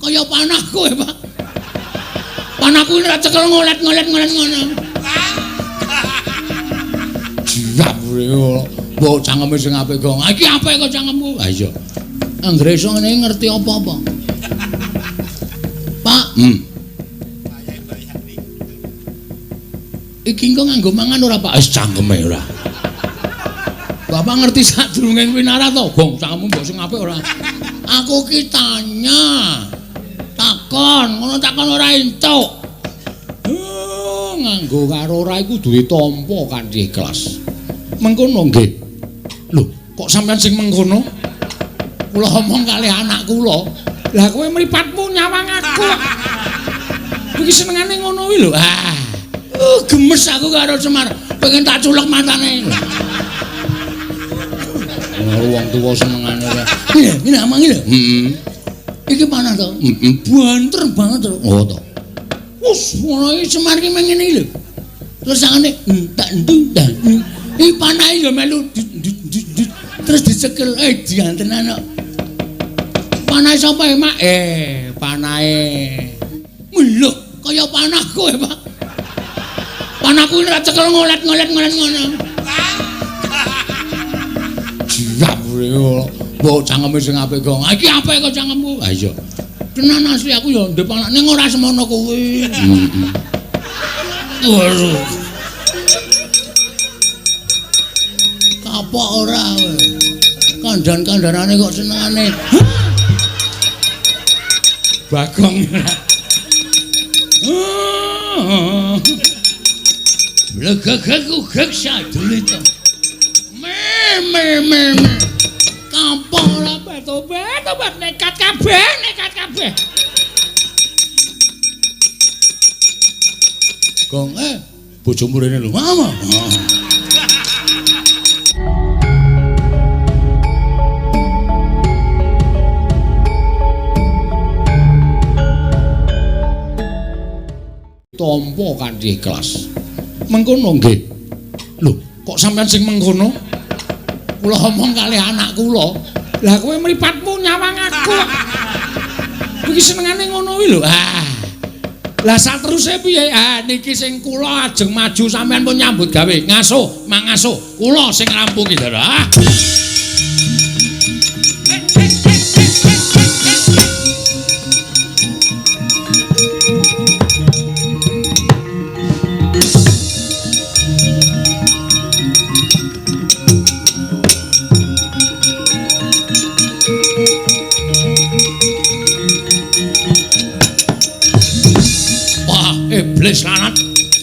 kaya panah kowe, Pak. Panahku ora cekel ngolet-ngolet ngono. Siap reo. Mbok cangkeme sing apik kok. Iki apik kok cangkemmu. Ha iya. Anggere iso ngene ngerti apa-apa. Pak. Iki engko nganggo mangan ora, Pak? Wis cangkeme ora. Bapak ngerti sadurunge winara to, Gong, cangkemmu mbok sing apik ora? Aku ki tanya. Takon, ngono takon ora entuk. Nganggo karo ora iku duwe tampa kanthi ikhlas. Mengkono nggih. Lho, kok sampean sing mengkono? Kula omong kali anak kula. Lah kowe mripatmu nyawang aku. Iki senengane ngono kuwi lho. Gemes aku karo Semar, pengen tak culek matane. Wong tuwa senengane ora. Ngene amangi lho. Iki panah to? Banter banget to. Oh to. Wus, ngono iki Semar ki ngene iki lho. Terus sangane tak ndang. Iki panahe ya melu terus dicekel diantenan. Panahe sapa ya, Mak? Panahe. Lho, kaya panah kowe, Pak. Panahku ora cekel ngolet-ngolet ngono. Siap reo. Mbok cangkeme sing apik kok. Iki apik kok cangkemmu. Ha iya. Tenan asli aku ya ndep anak ning ora semono kuwi. Waduh. Kapok ora kowe. Kandan-kandanane kok senengane. Bagong. Legek-legek sadule to. Me. Kapok ora tobat nekat kabeh. Gong, bojomu rene lho. Mama. Tampa kanthi ikhlas. Mengkono nggih. Lho, kok sampean sing mengkono? Kula omong kali anak kula. Lah kowe mripatmu nyawang aku. Iki senengane ngono kuwi lho. Lah sateruse piye? Niki sing kula ajeng maju sampean pun nyambut gawe. Ngasuh, mangasuh. Kula sing ngrampungi darah. Iblis lanat.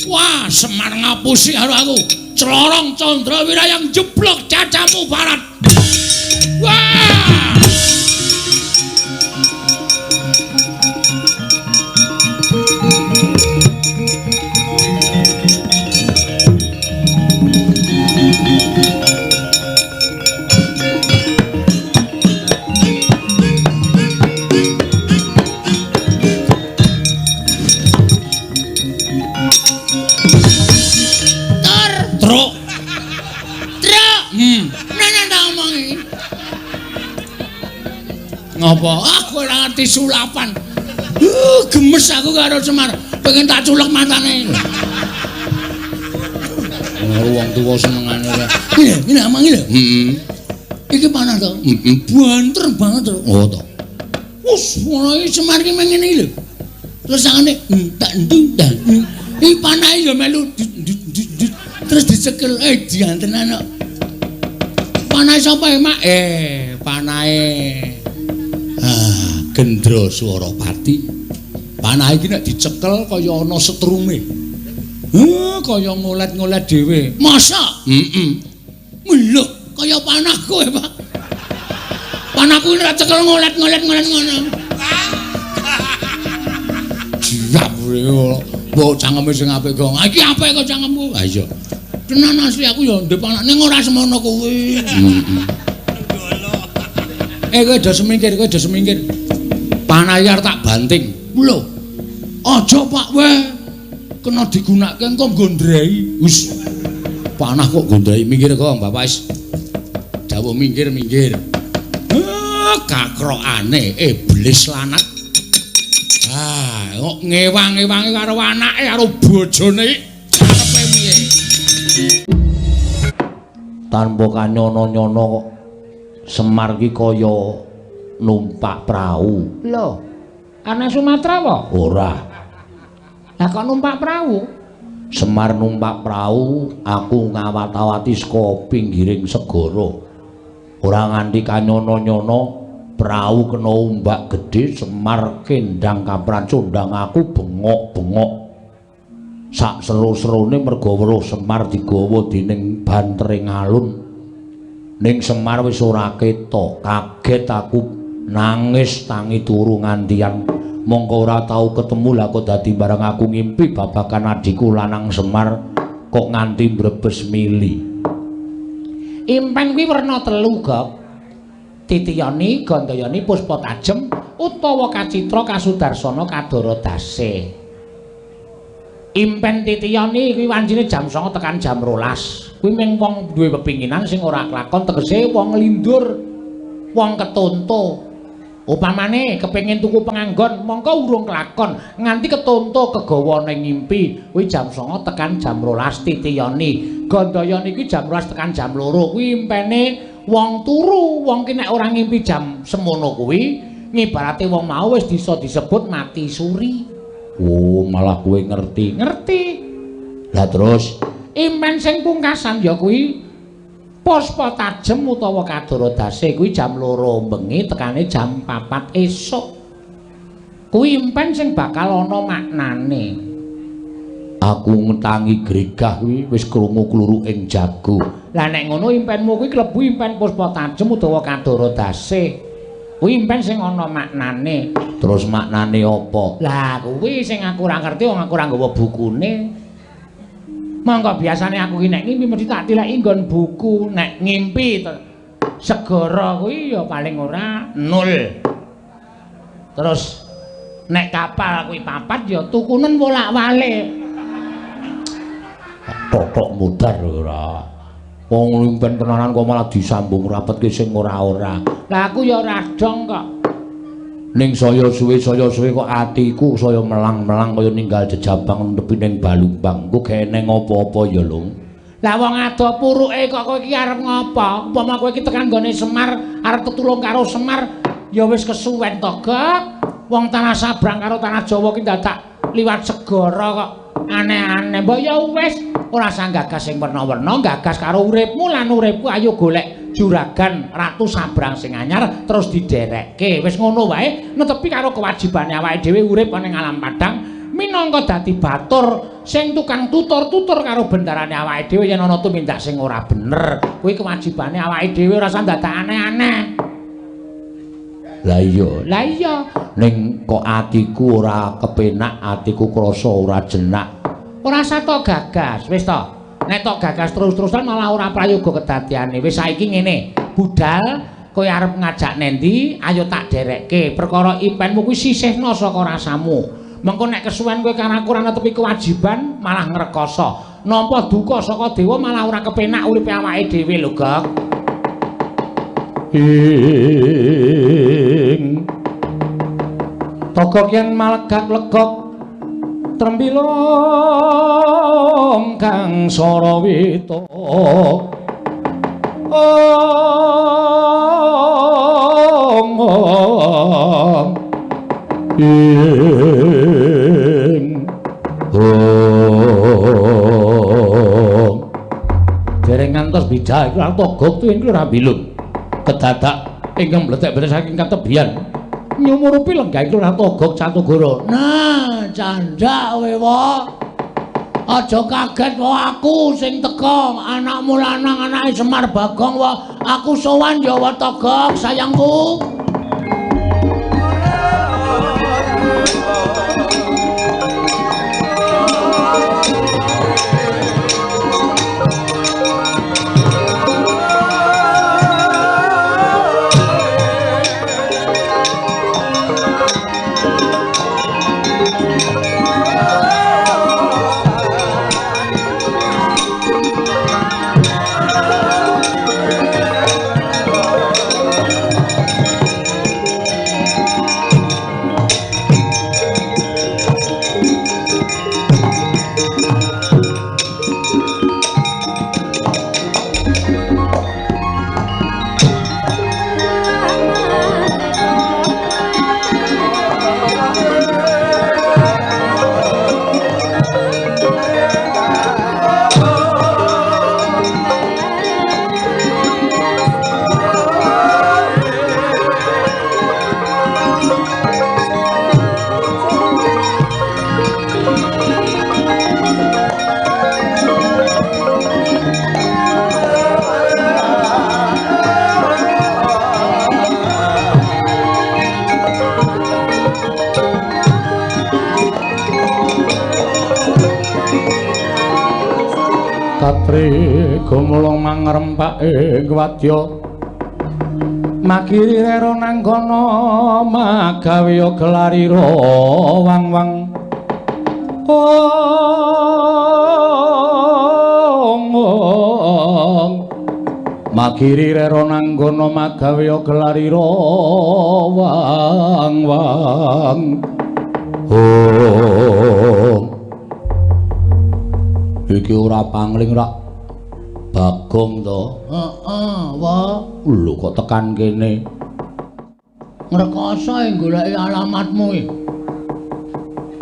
Wah, Semar ngapusi karo aku. Clorong Candrawira yang jeblok cacamu barat. Wah! Ngapa? Aku ora ngerti sulapan. Gemes aku karo Semar, pengen tak culek matane. Wong tuwa senengane ora. Ngene amangi lho. Iki panah to? Banter banget to. Oh to. Wus, ngono iki Semar ki ngene iki lho. Terus sangane tak ndang. Iki panahe ya melu terus dicekel diantenan. Panahe sapa ya, Mak? Panahe Gendra Swaropati. Panah iki nek dicekel kaya ana setrume. Kaya ngolet-ngolet dhewe. Masa? Lho, kaya panah kowe, Pak. Panahku ora cekel ngolet-ngolet ngono. Siap reo. Mbok cangkeme sing apik kok. Iki apik kok cangkemmu. Ha iya. Tenan asli aku ya ndep anak ning ora semono kuwi. Kowe aja semingkir. Panayar tak banting. Lho. Aja Pak weh. Kena digunakake engko gondrai. Wis. Panah kok gondrai minggir kok, Bapak wis. Dawuh minggir. Kakrokane iblis lanat. Ah, kok ngewang-ewangi karo anake karo bojone karepe piye? Tanpa kanyono-nyono kok Semar ki kaya numpak prau. Lho, ana Sumatera apa? Ora. Lah kok numpak perahu? Semar numpak prau, aku ngawat-awati saka pinggiring segara. Ora nganti kanyono-nyono, prau kena ombak gedhe, Semar kendang kapran condang aku bengok-bengok. Sak seru-serune merga weruh Semar digawa dening bantering alun. Ning Semar wis ora ketok, kaget aku nangis tangi turu ngantian. Mongko ora tau ketemu lah kok dadi bareng aku ngimpi babakan adikku lanang Semar kok nganti mbrebes mili. Impen kuwi werna telu, Gok. Titiyani, Gandayani, Puspatajem utawa Kacitra, Kasudarsana, Kadara Dase. Impen Titiyani kuwi wanjine jam 09.00 tekan jam 12. Kuwi mung wong duwe pepinginan sing ora kelakon, tegese wong lindur, wong ketonto. Upamane kepengin tuku penganggon, mongko urung kelakon nganti ketonto kegawa ning ngimpi. Kuwi jam 09.00 tekan jam 12 Titiyani. Gandayani kuwi jam 12 tekan jam 2. Kuwi impene wong turu, wong ki nek ora ngimpi jam semono kuwi ngibarate wong mau wis bisa disebut mati suri. Oh, malah kowe ngerti. Ngerti. Lah terus Impen sing pungkasan ya kuwi Puspatajem utawa Kadara Dase kuwi jam 2 bengi tekane jam 4 esuk. Kuwi impen sing bakal ana maknane. Aku ngetangi gregah kuwi wis krungu kluruking jago. Lah nek ngono impenmu kuwi klebu impen Puspatajem utawa Kadara Dase. Kuwi impen sing ana maknane. Terus maknane apa? Lah kuwi sing aku ora ngerti wong aku ora nggawa bukune. Monggo biasane aku ki nek ngimpi mesti tak tileki nggon buku. Nek ngimpi segara kuwi ya paling ora 0. Terus nek kapal kuwi 4 ya tukunen bolak-balik. Tok mudar ora. Wong limpen tenanan kok malah disambung rapetke sing ora-ora. Lah aku ya ora dong kok. Ning saya suwe kok atiku saya melang-melang kaya ninggal jejabang tepi ning balumbang. Kok geneng apa-apa ya, Lung? Lah wong ado puruke kok kowe iki arep ngopo? Umpama kowe iki tekan nggone Semar, arep tetulung karo Semar, ya wis kesuwen to, Gok. Wong tanah sabrang karo tanah Jawa ki dadak liwat segara kok. Aneh-aneh. Mbok ya wis ora usah gagas sing werna-werna, gagas karo uripmu lan uripku ayo golek juragan ratu sabrang sing anyar terus diderekke. Wis ngono wae, netepi karo kewajibane awake dhewe urip ning alam padang minangka dadi batur sing tukang tutur-tutur karo bendarane awake dhewe yen ana tumindak sing ora bener. Kuwi kewajibane awake dhewe ora usah dadak aneh-aneh. Lah iya. Ning kok atiku ora kepenak, atiku krasa ora jenak. Ora sato gagas, wis to. Nek tok gagas terus-terusan malah ora prayoga kedadiane. Wis saiki ngene, budal kowe arep ngajak nendi, ayo tak derekke. Perkara impenmu kuwi sisihna saka rasamu. Mengko nek kesuwen kowe karo aku ora netepi kewajiban, malah ngrekoso. Nampa duka saka dewa malah ora kepenak uripe awake dhewe lho, Gok. Togok yen malegak-legok trembilong kang sarawita dereng ngantos bidah iku togok tuwin ora bilung kedadak ingkang mletek-mletek saking katebian nyumurupi lenggah iku ora togok Catugara. Nah, candak kowe wae. Aja kaget wae aku sing teka, anakmu lanang anake Semar Bagong wae. Aku sowan ya wae togok sayangku. Katri gumulung mangrempake wadya makiri rero nanggono magawe gelarira wang-wang makiri rero nanggono magawe gelarira wang-wang iki ora pangling rak Bagong to. Wa. Lho kok tekan kene. Ngrekoso goleki alamatmu iki.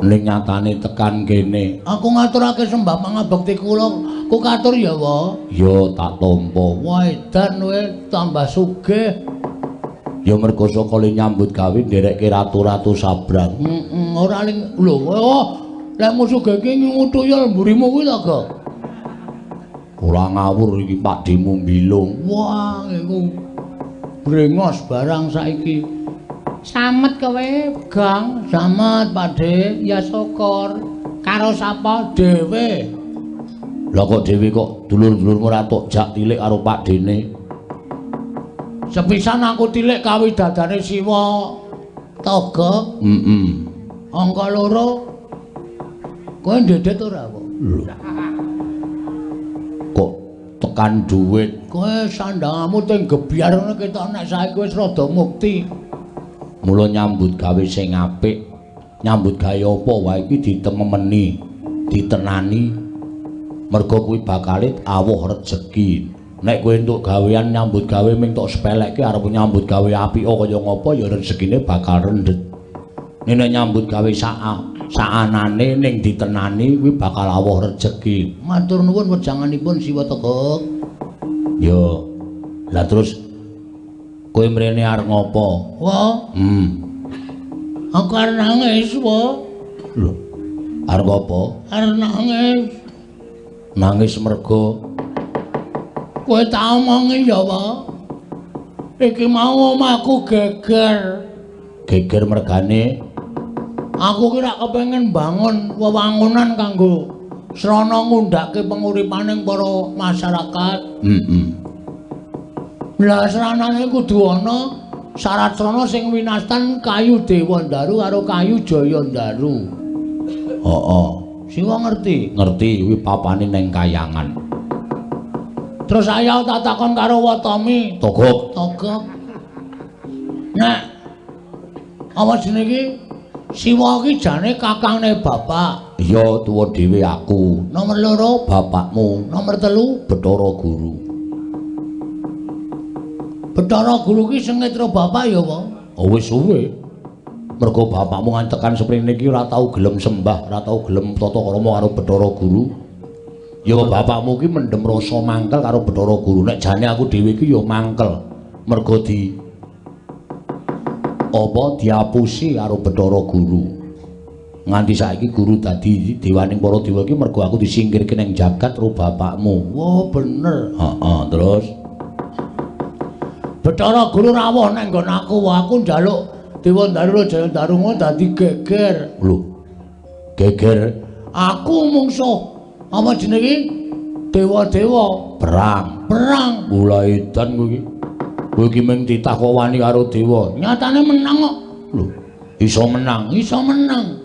Ning nyatane tekan kene. Aku ngaturake sembah pangabekti kula. Ku katur ya, Wa. Ya tak tampa. Wah, edan kowe tambah sugih. Ya mergo saka nyambut gawe nderekke ratu-ratu sabrang. Ora ning lho, lek musuh iki ngutuyul mburimu kuwi to, Go. Ora ngawur iki Pakdemu mbilung. Wah, iku brengos barang saiki. Samet kowe, Gang. Samet, Pakde. Ya syukur. Karo sapa dhewe? Lah kok dhewe kok dulur-dulurmu ora tok jak tilik karo Pakdene? Sepisan aku tilik kawidadane Siwa Toga. Angka loro. Kowe ndedet ora kok? Kok tekan dhuwit. Kowe sandhangamu teng gebyar ngono ketok nek saiki wis rada mukti. Mula nyambut gawe sing apik, nyambut gawe apa wae iki ditemeni, ditenani. Mergo kuwi bakale awuh rejeki. Nek kowe entuk gawean nyambut gawe ming tok sepelekke arep nyambut gawe apik kaya ngopo ya rezekine bakal rendet. Nek nyambut gawe saanane ning ditenani kuwi bakal awuh rejeki. Matur nuwun wejanganipun Siwa Toga. Yo. Lah terus kowe mrene arep ngopo? Wah. Aku arep nangis, Wa. Lho. Arep apa? Arep nangis. Nangis mergo kowe tak omongi ya, Wa. Iki mau omahku geger. Geger mergane aku ki rak kepengin bangun wewangunan kanggo srana ngundhake penguripaning para masyarakat. Lah sranane kudu ana syarat srana sing winastan kayu Dewandaru karo kayu Jayandaru. Heeh. Siwa ngerti? Ngerti kuwi papane ning Kayangan. Terus ayo tak takon karo Watami. Togok. Nek apa jenenge Siwa iki jane kakangne bapak. Iya, tuwa dhewe aku. Nomor loro bapakmu. Nomor telu Bathara Guru. Bathara Guru ki sengitra bapak ya, Wa? Oh wis suwe. Mergo bapakmu ngantekan sprene iki ora tau gelem sembah, ora tau gelem tata krama karo Bathara Guru. Ya bapakmu ki mendem rasa mangkel karo Bathara Guru. Nek jane aku dhewe iki ya mangkel. Mergo diapusi karo Bathara Guru. Nganti saiki guru dadi dewaning para dewa iki mergo aku disingkirke ning jagat karo bapakmu. Wah, bener. Heeh, terus Bathara Guru rawuh ning nggon aku, aku njaluk Dewandaru Jayandaru ngono dadi geger. Lho. Geger aku mungsuh apa jenenge? Dewa-dewa perang. Mulai edan kowe iki. Kowe iki mung ditakowani karo dewa. Nyatane menang kok. Lho, iso menang.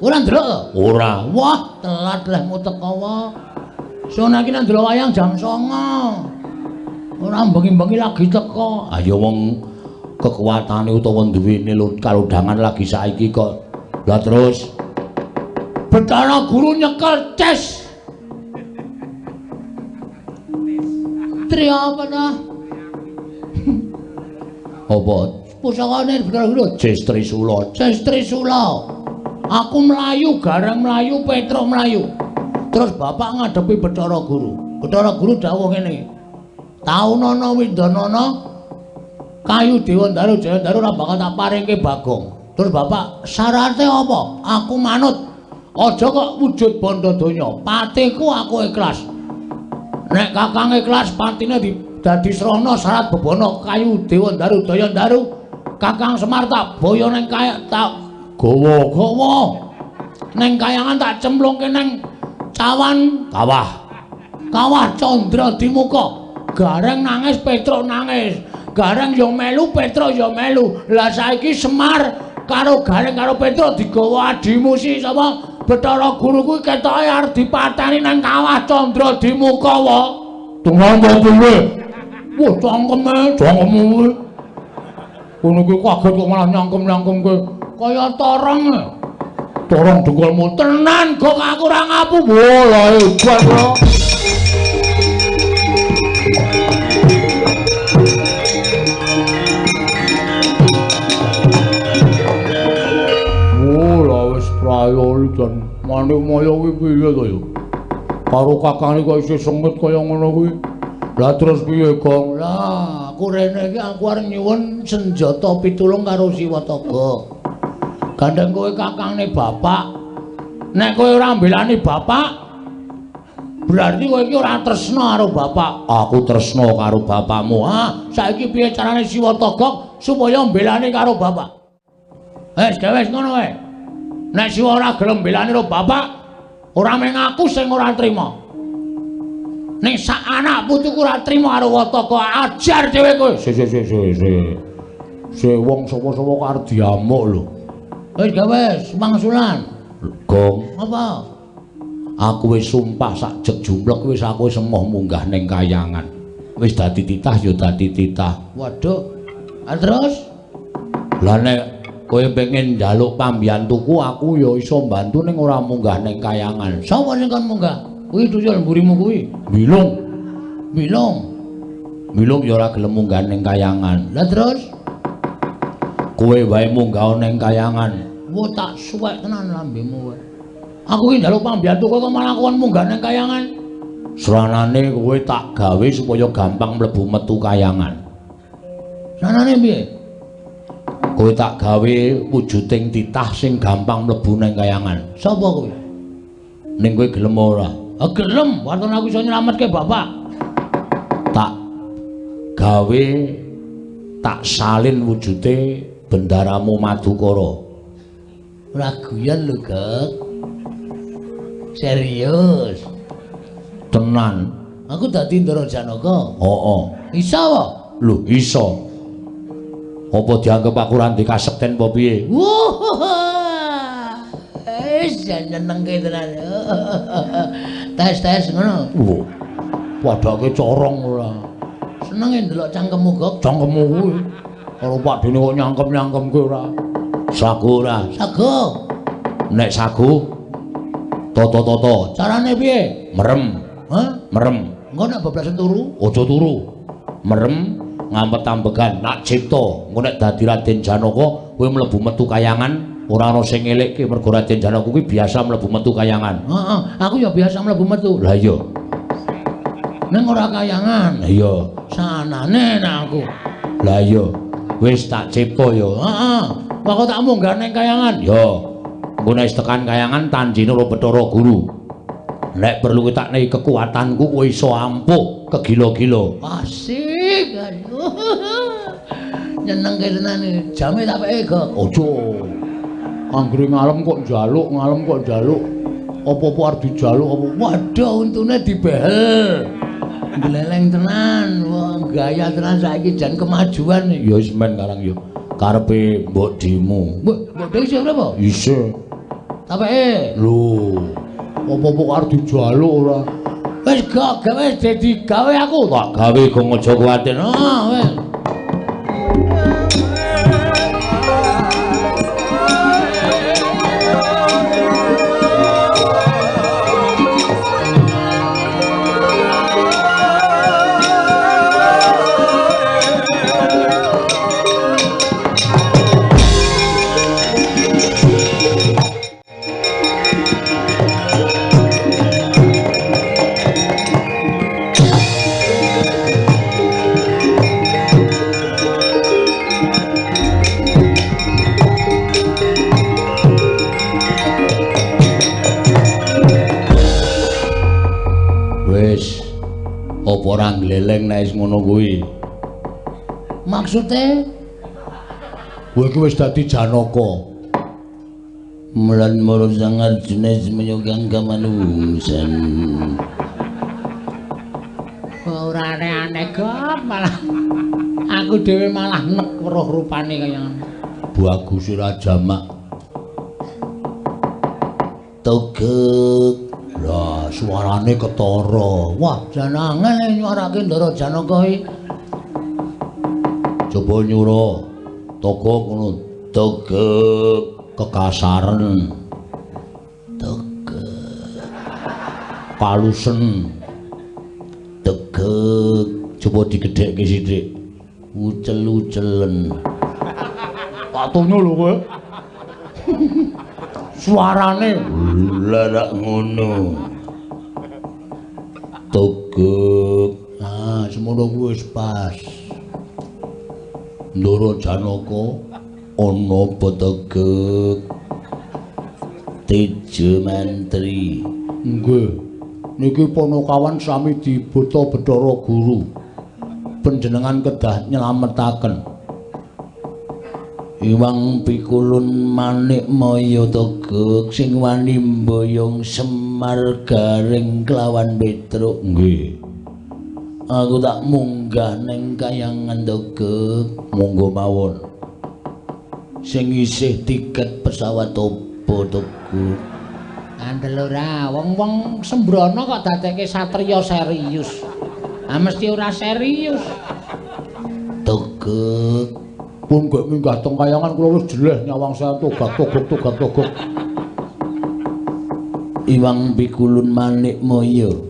Ora ndelok? Ora. Wah, telat lehmu teko wae. Sono iki nang ndelok wayang jam 09.00. Ora bengi-bengi lagi teko. Ayo wong kekuatane utawa duwene kalodhangan lagi saiki kok. Lah terus Bathara Guru nyekel ces. Tri apa dah? Apa? Pusakane Bathara Guru ces Trisula. Aku melayu, garang melayu, Petruk melayu. Terus bapak ngadepi Bathara Guru. Bathara Guru dawuh ngene. Taunana Windanana kayu Dewandaru Jayandaru ora bakal tak paringke Bagong. Terus bapak syarate apa? Aku manut. Aja kok wujud bondo donya. Patiku aku ikhlas. Nek kakang ikhlas patine dadi srana syarat bebono kayu Dewandaru Jayandaru. Kakang Semar tak boyo ning kaya tak gawa. Ning Kayangan tak cemplungke ning cawan kawah. Kawah Candra Dimuka. Gareng nangis, Petruk nangis. Gareng ya melu, Petruk ya melu. Lah saiki Semar karo Gareng karo Petruk digawa adimu si sapa? Bathara Guru kuwi ketoke arep dipateni nang Kawah Candra Dimuka wae. Tunggal kowe. Wah, cangkeme kuwi. Kono kuwi kaget kok malah nyangkem-nyangkem kowe. Kaya torong. Torong dengkulmu tenan kok aku ora ngapu. Wah, hebat kok. Prayo dan Manik Maya kuwi piye to ya? Karo kakane kok isih sengit kaya ngono kuwi. Lah terus piye, Gong? Lah, aku rene iki aku arep nyuwun senjata pitulung karo Siwataga. Gandeng kowe kakangne bapak. Nek kowe ora mbelani bapak, berarti kowe iki ora tresna karo bapak. Aku tresna karo bapakmu. Ah, saiki piye carane Siwataga supaya mbelani karo bapak? Wis ngono wae. Nek Siwa ora gelem mbelani karo bapak, ora mung aku sing ora trima. Nek sak anak putuku ora trima karo Wataka, ajar dhewe kowe. Se wong sapa-sapa kok arep diamuk lho. Wis mangsulan. Gong. Apa? Aku wis sumpah sak jek jumlek wis aku wis emoh munggah ning kayangan. Wis dadi titah ya dadi titah. Waduh. Terus? Lah nek kowe pengen njaluk pambiyantuku aku ya iso mbantu ning ora munggah ning kayangan. Sapa sing kon munggah? Kuwi tuyul mburimu kuwi. Bilung ya ora gelem munggah ning kayangan. Lah terus kowe wae munggah ning kayangan. Wo tak suwek tenan lambemu kowe. Aku iki njaluk pambiyantuku kok malah kon munggah ning kayangan. Sranane kowe tak gawe supaya gampang mlebu metu kayangan. Sranane piye? Kowe tak gawe wujuding titah sing gampang mlebu nang kayangan. Sapa kowe? Ning kowe gelem ora? Ah gelem, waton aku iso nyelametke bapak. Tak gawe tak salin wujude bendaramu Madukara. Ora guyon lho, Gek. Serius. Tenan. Aku dadi Ndara Janaka. Heeh. Iso wae? Lho, iso. Apa dianggep aku ra ndek kasekten apa piye? Wis nyenengke tenan. Tes ngono. Lho. Padake corong ora. Senenge ndelok cangkemmu, Gok. Cangkemmu kuwi. Karo padene kok nyangkem-nyangkemke ora. Sagu ora? Sagu. Nek sagu toto. Carane piye? Merem. Hah? Merem. Engko nek bablasan turu? Aja turu. Merem ngampet ambegan nak cipta engko nek dadi Raden Janaka kowe mlebu metu kayangan ora ana sing ngelikke mergo Raden Janaka kuwi biasa mlebu metu kayangan. Heeh, aku ya biasa mlebu metu. Lah iya. Ning ora kayangan. Iya. Sanane nek aku. Lah iya. Wis tak cipta ya. Heeh. Kok tak munggah ning kayangan? Ya. Engko nek tekan kayangan tanjine karo Bathara Guru. Nek perlu tak nehi kekuatanku kowe iso ampuh kegila-gila. Asik. Nyenengke tenan iki. Jame tak peke, Gok. Aja. Anggere ngalem kok njaluk. Apa-apa arep dijaluk apa? Waduh, untune dibehel. Gleleng tenan. Wah, gaya tenan saiki jan kemajuan. Ya wis men karang ya. Karepe Mbok Dimu. Mbok Dewi isih berapa? Isih. Tak peke. Lho. Apa-apa arep dijaluk ora? Wis gak gawe dadi gawe aku. Tak gawe Gong aja kuwatir. Ah, wis. Ora gleleng nek wis ngono kuwi. Maksude kowe iki wis dadi Janaka. Mulan moro sangat jenis menyugang kamanusan. Gop malah aku dhewe malah nek weruh rupane kaya ngono. Bagus ora jamak. Tegek. Lah suarane ketara. Wah, janangan nyuarake Ndara Janaka iki. Coba nyura. Toko ngono. Tegek kekasaran. Tegek. Palusen. Tegek. Coba digedhekke sithik. Ucel-ucelen. Patunyo lho kowe. Suarane larak ngono. Tegek. Ah, semono kuwi wis pas. Ndara Janaka ana apa tegek? Tejo mantri. Nggih. Niki Panakawan sami dibeta Bathara Guru. Panjenengan kedah nyelametaken. Iwang pikulun manik maya tegek sing wani mboyong Semar garing kelawan Petruk. Nggih. Aku tak munggah ning kayangan tegek, monggo mawon. Sing isih tiket pesawat apa tegek? Andel ora, wong-wong sembrono kok dadekke satriya serius. Ah mesti ora serius. Tegek pun gak minggah teng kayangan kula wis jeleh nyawang saya togak. Iwang pikulun manik moyo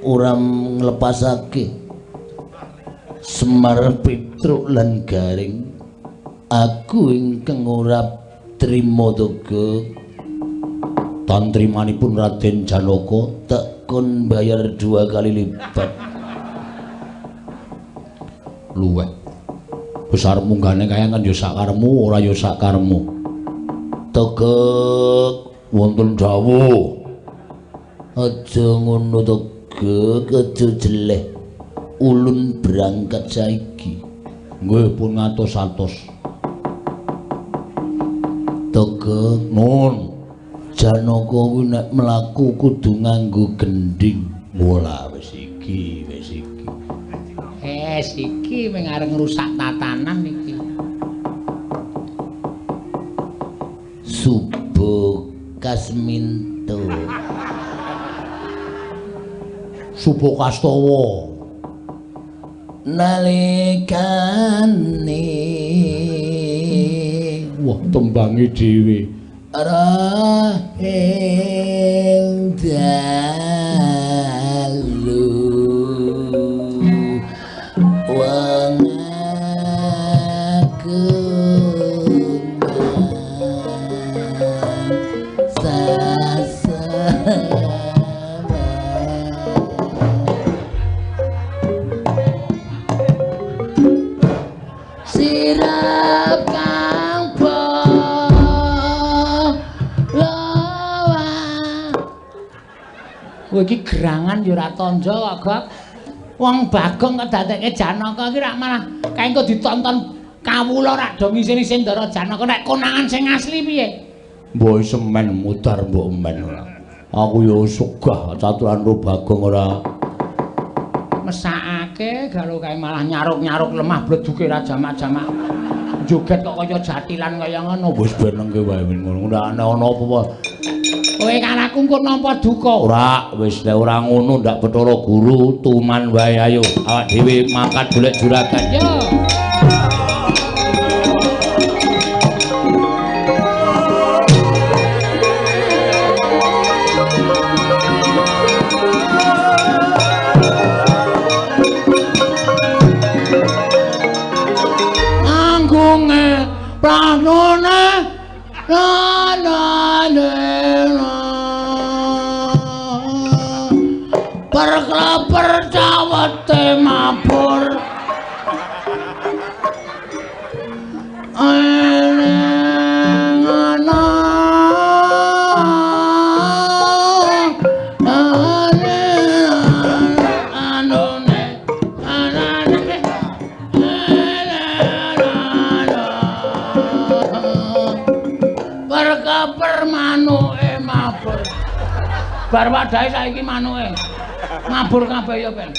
ora nglepasake Semar Petruk lan Garing. Aku ingkang ora trima tegek. Tantrimanipun Raden Janaka tekun bayar 2 kali lipat. Luwih besar munggane kayangan ya sakaremu ora ya sakaremu. Tegek wonten dawuh. Aja ngono tegek, aja jeleh. Ulun berangkat saiki. Nggih pun ngatos-atos. Tegek nun. Janaka kuwi nek mlaku kudu nganggo gending. Bola wis iki. Iki mung arep ngrusak tatanan iki. Subo Kasminto. Subo Kastawa. Nalikane wah tembange dhewe. Raheng dalu wong aku sirap kang kowe iki gerangan ya ora tanja kok, Gop. Wong Bagong kok dadekke Janaka iki rak malah kaengko ditonton kawula rak do ngisin-isin Ndara Janaka nek konangan sing asli piye? Mbok semen mutar mbok men ora. Aku ya sugah caturan ro Bagong ora mesakake galo kae malah nyaruk-nyaruk lemah bleduke ra jamak-jamak. Joget kok kaya jatilan kaya ngono. Wis benengke wae ngono. Ndak ana apa wae. Kowe kan aku engko nampa duka. Ora, wis nek ora ngono ndak Bathara Guru tuman wae ayo. Awak dhewe mangkat golek juragan. Yo. Anggunge pranone perkleper cawete mabur perkleper manuke mabur bar wadahe saiki manuke mabur kabeh ya ben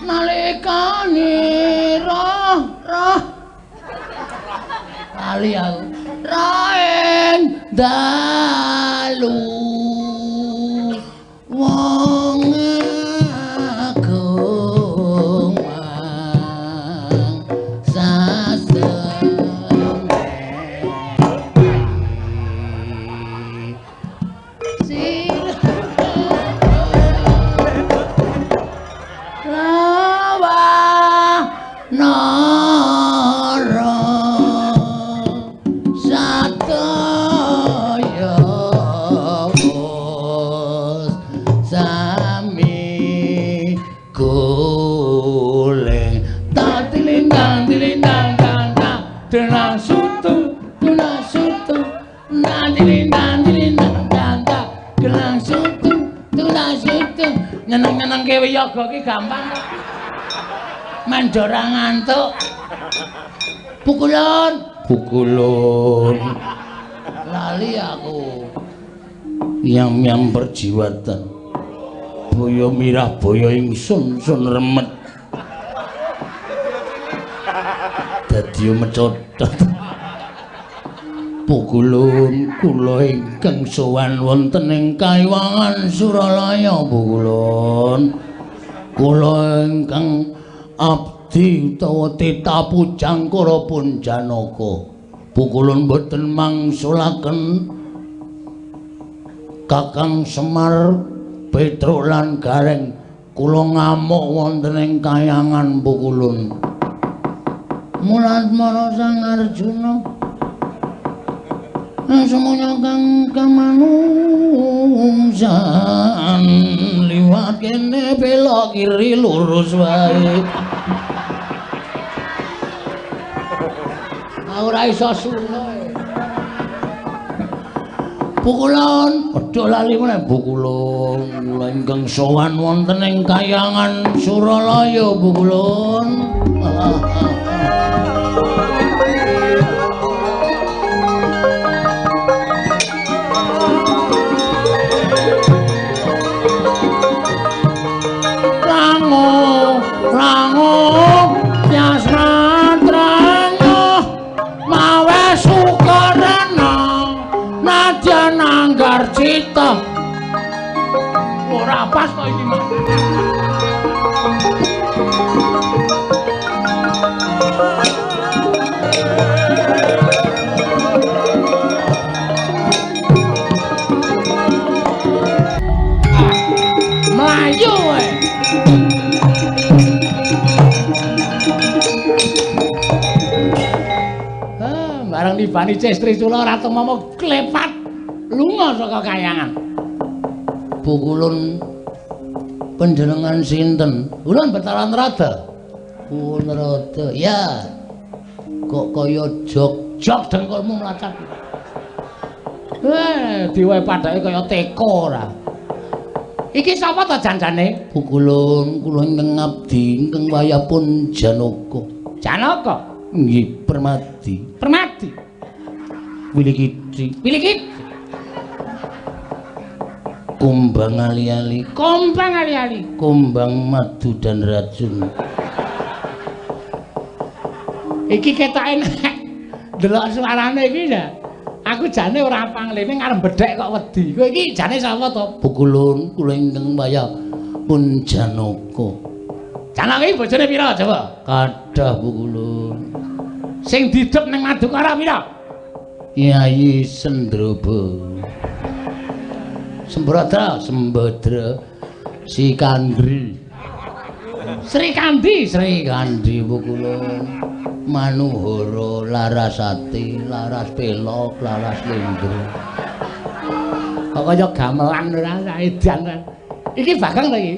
nalikane roh lali aku raeng dalu wong agung nyeneng-nyeneng ke wiyaga ki gampang kok. Men ora ngantuk. Pukulun. Lali aku. Yang perjiwatan. Boyo mirah boyo ingsun sun remet. Dadi mecodot. Pukulun kula ingkang sowan wonten ing Kaiwangan Suralaya Pukulun. Kula ingkang abdi utawa tita pujangkara pun Janaka. Pukulun boten mangsulaken Kakang Semar Petruk lan Gareng kula ngamuk wonten ing Kayangan Pukulun. Mulatmara Sang Arjuna semuanya kang kamanungsan liwat kene belok kiri lurus wae ora iso suno Pukulun aja lali meneh Pukulun kula ingkang sowan wonten ing Kayangan Suralaya Pukulun Cita ora pas kok iki Mas. Melayu wae. Bareng nibani Cestri Sula Ratu Momo klepat lunga saka Kayangan. Pukulun panjenengan sinten? Ulun Betalan Rada. Rada. Ya. Kok kaya jog dengkulmu mlacak. Diwehi padake kaya teko ora. Iki sapa ta janjane? Pukulun kula ingkang ngabdi ingkang wayahipun Janaka. Janaka? Nggih, Permadi. Permadi. Wilikiti. Kumbang ali-ali. Kumbang madu dan racun. Iki ketake nek delok suarane iki ya. Aku jane ora panglene ngarep bedhek kok wedi. Kowe iki jane sapa to? Pukulun kula ingkang wayah pun Janaka. Janaka iki bojone pira coba? Kadah Pukulun. Sing didep ning Madukara pira? Yayi Sendrobo. Sembadra Sikandri Sri Kandi Pukulun Manuhara Larasati Laras Pelok Laras Lindro kok kaya gamelan ora edan iki Bakang ta iki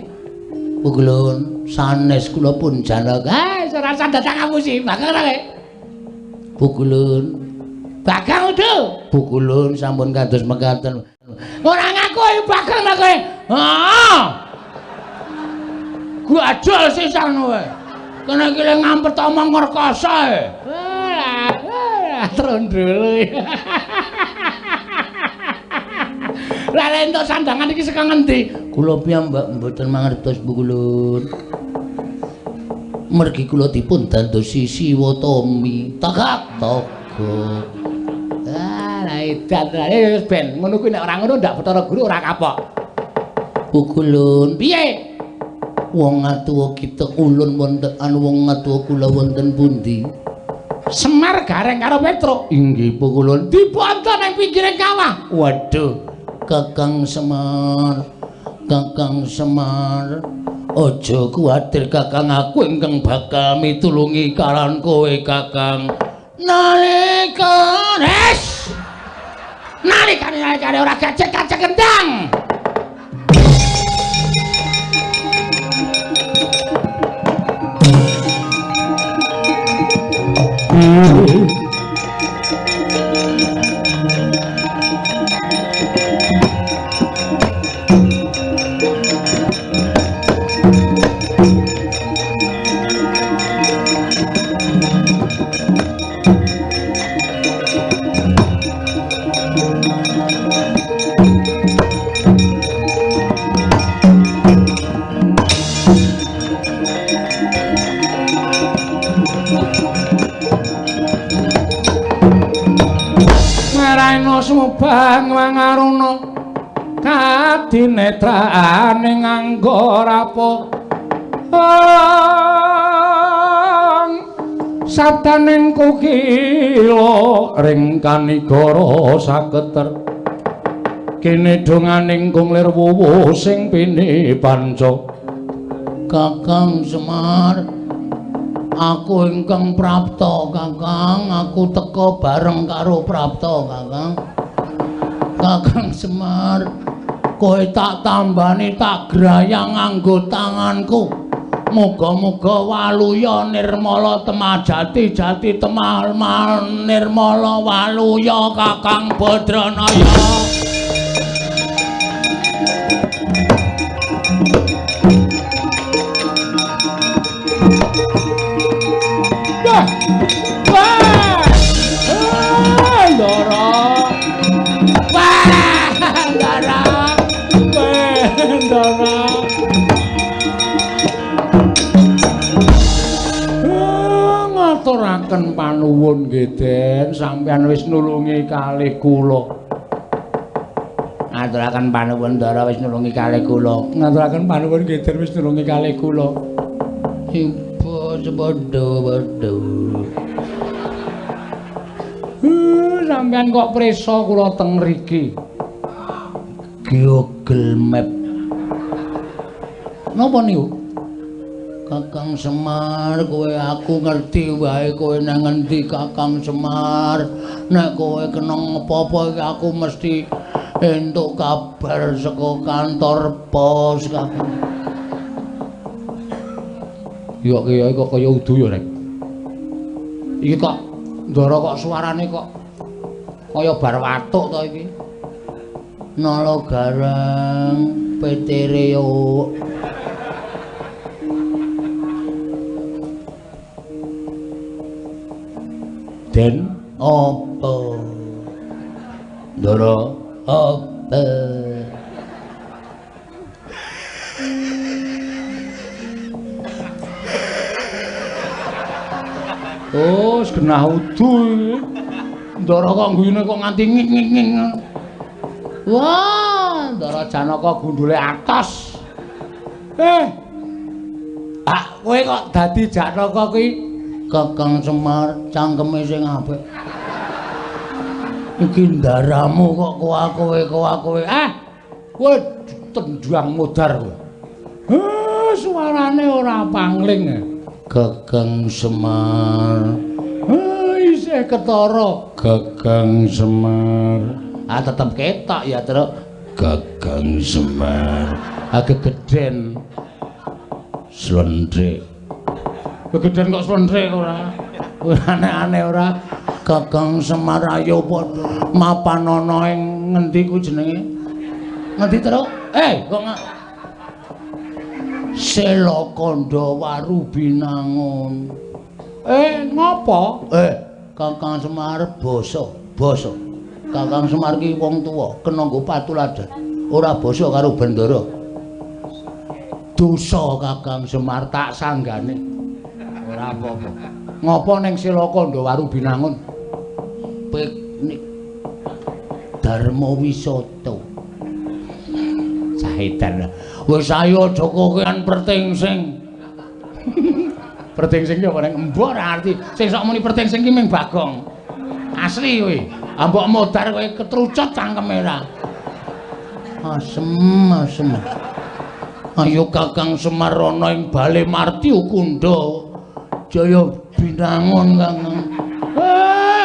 Pukulun sanes kula pun Janaka ora datang kamu sih Bakang ta Pukulun Bakang udo Pukulun sampun kados mekaten ora ngaku Bakang ta kowe. Gajol sisan kowe. Kene iki le ngampet omong ngerkoso e. Trondol. Lah entuk sandangan iki saka ngendi? Kula piyambak mboten mangertos Pukulun. mergi kula dipun dandosi Siwatami Tagak Togo. Lah edan wis ben ngono kuwi nek ora ngono ndak Bathara Guru ora kapok. Pukulun Piye? wong atuwa kita ulun wonten wong atuwa kula wonten pundi? Semar gareng karo Petruk. Inggih pukulun Diponton ning pinggiring kawah. waduh Kakang Semar Kakang Semar aja kuwatir Kakang aku ingkang bakal mitulungi kalan kowe Kakang Nalika nalikane ora gajek kendang. Sumubang wangaruna kadinetrane nganggo rapo sabdaning kukila ring kanigara saketer kene donganing kunglir wuwuh sing pini panca Kakang Semar aku ingkang prapta Kakang aku teka bareng karo prapta Kakang Kakang Semar kowe tak tambani tak grayang nganggo tanganku muga-muga waluya nirmala temajati jati temal nirmala waluya Kakang Badranaya ngaturaken panuwun nggih Den sampeyan wis nulungi kalih kula. Ngaturaken panuwun Ndara wis nulungi kalih kula. Ngaturaken panuwun nggih Den wis nulungi kalih kula. Ibu sepodo-podo Sampeyan kok prisa kula teng mriki. Google Map Napa niku? Kakang Semar kowe aku ngerti wae kowe nang ngendi Kakang Semar nek kowe kena apa-apa iki aku mesti entuk kabar saka kantor pos Kakang. Ya kiai kok kaya udu ya Rek. Iki kok Ndara kok suarane kok kaya bar watuk to iki. Nala garang petereo Den apa Ndara apa oh genah udu iki. Ndara kok guyune kok nganti nging-nging. Wah, Ndara Janaka gundule atos. Kowe kok dadi Janaka kuwi Kakang Semar cangkeme sing apik. Iki ndaramu kok kowe. Kowe tendang modar kowe. Suarane ora pangling. Kakang Semar. Isih ketara. Kakang Semar. Tetep ketok ya, Truk. Kakang Semar. Gegeden. Slendrik. Gegeden kok slendrik ora. Aneh-aneh ora. Kakang Semar ayo padha mapan ana ing ngendi ku jenenge? Ngendi, Truk? Kok Selakanda Warubinangun. Ngopo? Kakang Semar basa. Kakang Semar ki wong tuwa, kena nggo patuladan. Ora basa karo Bandara. Dosa Kakang Semar tak sanggane. ora apa-apa. Ngopo ning Silaka Ndawaru Binangun? Piknik Dharma Wisata. Saedan. Wis ayo aja kokean pertingsing. Pertingsing ki apa ning embok ora arti. Sing sok muni pertingsing ki ming Bagong. Asli kowe. Ambok modar kowe ketrucut cangkeme ra. Asem. Ayo Kakang Semar ana ing Bale Marti Ukunda. Jaya Binangun Kakang.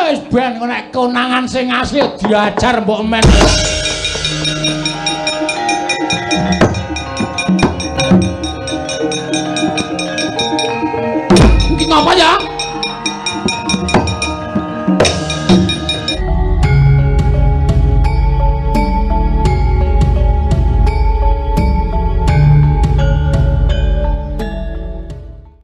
Wis ben nek konangan sing asli diajar mbok men. Iki ngapa ya?